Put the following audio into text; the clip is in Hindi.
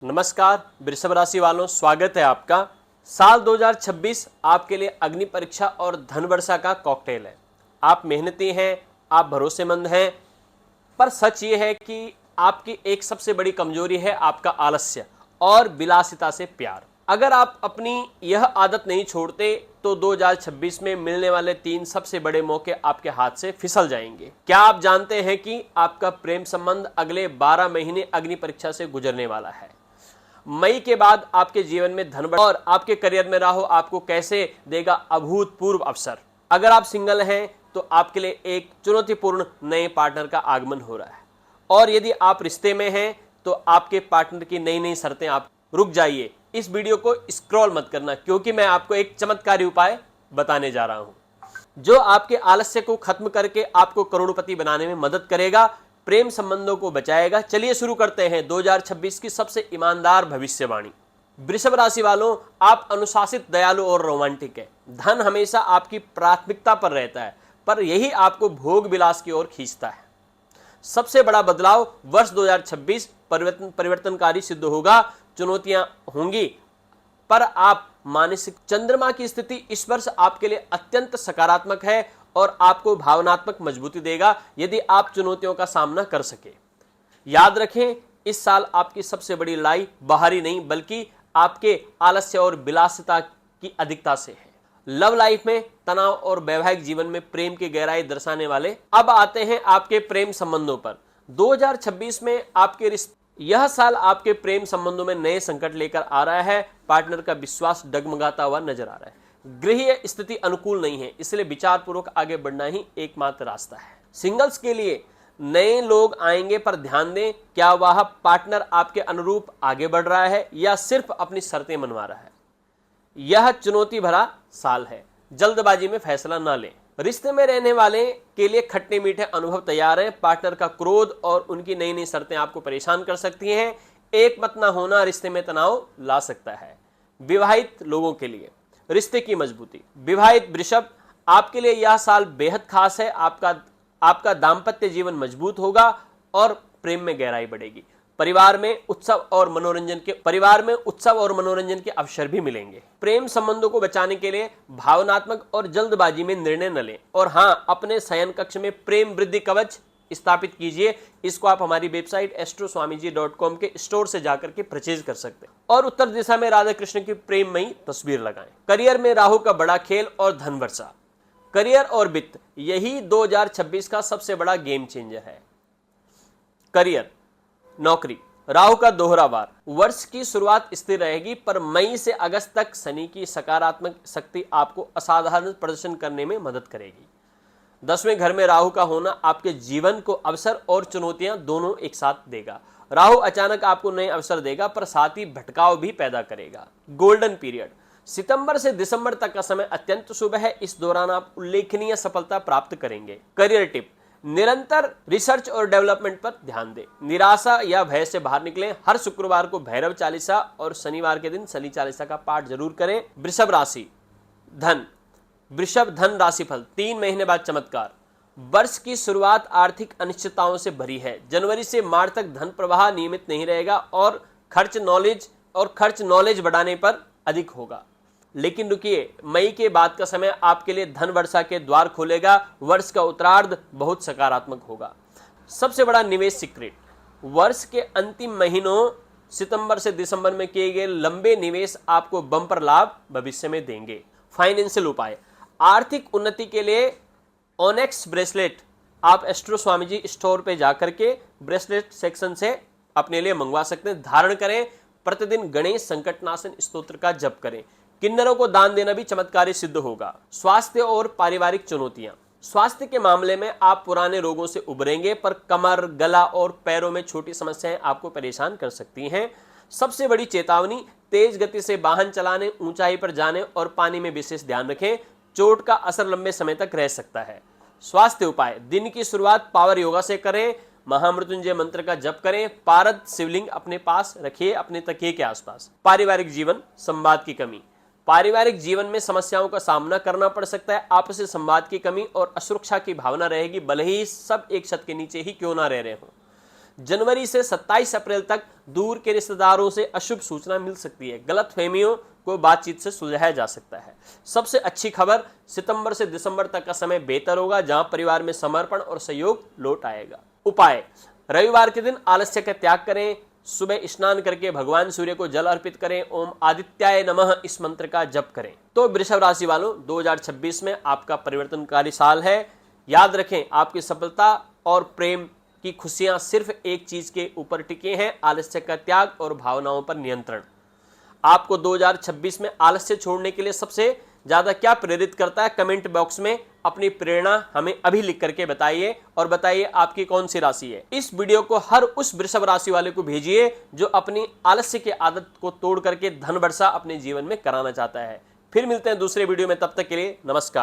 नमस्कार वृषभ राशि वालों, स्वागत है आपका। साल 2026 आपके लिए अग्नि परीक्षा और धन वर्षा का कॉकटेल है। आप मेहनती हैं, आप भरोसेमंद हैं, पर सच ये है कि आपकी एक सबसे बड़ी कमजोरी है आपका आलस्य और विलासिता से प्यार। अगर आप अपनी यह आदत नहीं छोड़ते तो 2026 में मिलने वाले 3 सबसे बड़े मौके आपके हाथ से फिसल जाएंगे। क्या आप जानते हैं कि आपका प्रेम संबंध अगले 12 महीने अग्नि परीक्षा से गुजरने वाला है। मई के बाद आपके जीवन में धन और आपके करियर में राहु आपको कैसे देगा अभूतपूर्व अवसर। अगर आप सिंगल हैं तो आपके लिए एक चुनौतीपूर्ण नए पार्टनर का आगमन हो रहा है, और यदि आप रिश्ते में हैं तो आपके पार्टनर की नई नई शर्तें। आप रुक जाइए, इस वीडियो को स्क्रॉल मत करना, क्योंकि मैं आपको एक चमत्कारी उपाय बताने जा रहा हूं जो आपके आलस्य को खत्म करके आपको करोड़पति बनाने में मदद करेगा, प्रेम संबंधों को बचाएगा। चलिए शुरू करते हैं 2026 की सबसे ईमानदार भविष्यवाणी। वृषभ राशि वालों, आप अनुशासित, दयालु और रोमांटिक हैं। धन हमेशा आपकी प्राथमिकता पर रहता है, पर यही आपको भोग विलास की ओर खींचता है। सबसे बड़ा बदलाव वर्ष 2026 परिवर्तनकारी सिद्ध होगा। चुनौतियां होंगी, पर आप मानसिक चंद्रमा की स्थिति इस वर्ष आपके लिए अत्यंत सकारात्मक है और आपको भावनात्मक मजबूती देगा यदि आप चुनौतियों का सामना कर सके। याद रखें, इस साल आपकी सबसे बड़ी लड़ाई बाहरी नहीं बल्कि आपके आलस्य और विलासिता की अधिकता से है। लव लाइफ में तनाव और वैवाहिक जीवन में प्रेम की गहराई दर्शाने वाले। अब आते हैं आपके प्रेम संबंधों पर। 2026 में आपके रिश्ते, यह साल आपके प्रेम संबंधों में नए संकट लेकर आ रहा है। पार्टनर का विश्वास डगमगाता हुआ नजर आ रहा है। गृह स्थिति अनुकूल नहीं है, इसलिए विचारपूर्वक आगे बढ़ना ही एकमात्र रास्ता है। सिंगल्स के लिए नए लोग आएंगे, पर ध्यान दें, क्या वह पार्टनर आपके अनुरूप आगे बढ़ रहा है या सिर्फ अपनी शर्तें मनवा रहा है। यह चुनौती भरा साल है, जल्दबाजी में फैसला न लें। रिश्ते में रहने वाले के लिए खट्टे मीठे अनुभव तैयार हैं। पार्टनर का क्रोध और उनकी नई नई शर्तें आपको परेशान कर सकती हैं। एक मत न होना रिश्ते में तनाव ला सकता है। विवाहित लोगों के लिए रिश्ते की मजबूती। विवाहित वृषभ, आपके लिए यह साल बेहद खास है। आपका दाम्पत्य जीवन मजबूत होगा और प्रेम में गहराई बढ़ेगी। परिवार में उत्सव और मनोरंजन के अवसर भी मिलेंगे। प्रेम संबंधों को बचाने के लिए भावनात्मक और जल्दबाजी में निर्णय न लें। और हाँ, अपने शयन कक्ष में प्रेम वृद्धि कवच स्थापित कीजिए। इसको आप हमारी वेबसाइट astroswamiji.com के स्टोर से जाकर के परचेज कर सकते हैं, और उत्तर दिशा में राधा कृष्ण की प्रेममयी तस्वीर लगाएं। करियर में राहु का बड़ा खेल और धन वर्षा। करियर और वित्त, यही 2026 का सबसे बड़ा गेम चेंजर है। करियर, नौकरी, राहु का दोहरा वार। वर्ष की शुरुआत स्थिर रहेगी, पर मई से अगस्त तक शनि की सकारात्मक शक्ति आपको असाधारण प्रदर्शन करने में मदद करेगी। 10वें घर में राहु का होना आपके जीवन को अवसर और चुनौतियां दोनों एक साथ देगा। राहु अचानक आपको नए अवसर देगा, पर साथ ही भटकाव भी पैदा करेगा। गोल्डन पीरियड, सितंबर से दिसंबर तक का समय अत्यंत शुभ है। इस दौरान आप उल्लेखनीय सफलता प्राप्त करेंगे। करियर टिप, निरंतर रिसर्च और डेवलपमेंट पर ध्यान दें। निराशा या भय से बाहर निकलें। हर शुक्रवार को भैरव चालीसा और शनिवार के दिन शनि चालीसा का पाठ जरूर करें। वृषभ राशि, धन। वृषभ धन राशिफल, 3 महीने बाद चमत्कार। वर्ष की शुरुआत आर्थिक अनिश्चितताओं से भरी है। जनवरी से मार्च तक धन प्रवाह नियमित नहीं रहेगा और खर्च नॉलेज बढ़ाने पर अधिक होगा। लेकिन रुकिए, मई के बाद का समय आपके लिए धन वर्षा के द्वार खोलेगा। वर्ष का उत्तरार्ध बहुत सकारात्मक होगा। सबसे बड़ा निवेश सीक्रेट, वर्ष के अंतिम महीनों सितंबर से दिसंबर में किए गए लंबे निवेश आपको बम्पर लाभ भविष्य में देंगे। फाइनेंशियल उपाय, आर्थिक उन्नति के लिए ओनेक्स ब्रेसलेट आप एस्ट्रो स्वामीजी स्टोर पे जाकर के ब्रेसलेट सेक्शन से अपने लिए मंगवा सकते हैं। धारण करें। प्रतिदिन गणेश संकटनाशन स्तोत्र का जप करें। किन्नरों को दान देना भी चमत्कारी सिद्ध होगा। स्वास्थ्य और पारिवारिक चुनौतियां। स्वास्थ्य के मामले में आप पुराने रोगों से उबरेंगे, पर कमर, गला और पैरों में छोटी समस्याएं आपको परेशान कर सकती हैं। सबसे बड़ी चेतावनी, तेज गति से वाहन चलाने, ऊंचाई पर जाने और पानी में विशेष ध्यान रखें। चोट का असर लंबे समय तक रह सकता है। स्वास्थ्य उपाय, दिन की शुरुआत पावर योगा से करें। महामृत्युंजय मंत्र का जप करें। पारद शिवलिंग अपने पास रखिए, अपने तकिए के आसपास। पारिवारिक जीवन, संवाद की कमी। पारिवारिक जीवन में समस्याओं का सामना करना पड़ सकता है। आपसी संवाद की कमी और असुरक्षा की भावना रहेगी, भले ही सब एक छत के नीचे ही क्यों ना रह रहे हों। जनवरी से 27 अप्रैल तक दूर के रिश्तेदारों से अशुभ सूचना मिल सकती है। गलतफहमियों को बातचीत से सुलझाया जा सकता है। सबसे अच्छी खबर, सितंबर से दिसंबर तक का समय बेहतर होगा, जहां परिवार में समर्पण और सहयोग लौट आएगा। उपाय, रविवार के दिन आलस्य का त्याग करें। सुबह स्नान करके भगवान सूर्य को जल अर्पित करें। ओम आदित्याय नमः इस मंत्र का जप करें। तो वृषभ राशि वालों, 2026 में आपका परिवर्तनकारी साल है। याद रखें, आपकी सफलता और प्रेम की खुशियां सिर्फ एक चीज के ऊपर टिके हैं, आलस्य का त्याग और भावनाओं पर नियंत्रण। आपको 2026 में आलस्य छोड़ने के लिए सबसे ज्यादा क्या प्रेरित करता है? कमेंट बॉक्स में अपनी प्रेरणा हमें अभी लिख करके बताइए और बताइए आपकी कौन सी राशि है। इस वीडियो को हर उस वृषभ राशि वाले को भेजिए जो अपनी आलस्य की आदत को तोड़ करके धन वर्षा अपने जीवन में कराना चाहता है। फिर मिलते हैं दूसरे वीडियो में, तब तक के लिए नमस्कार।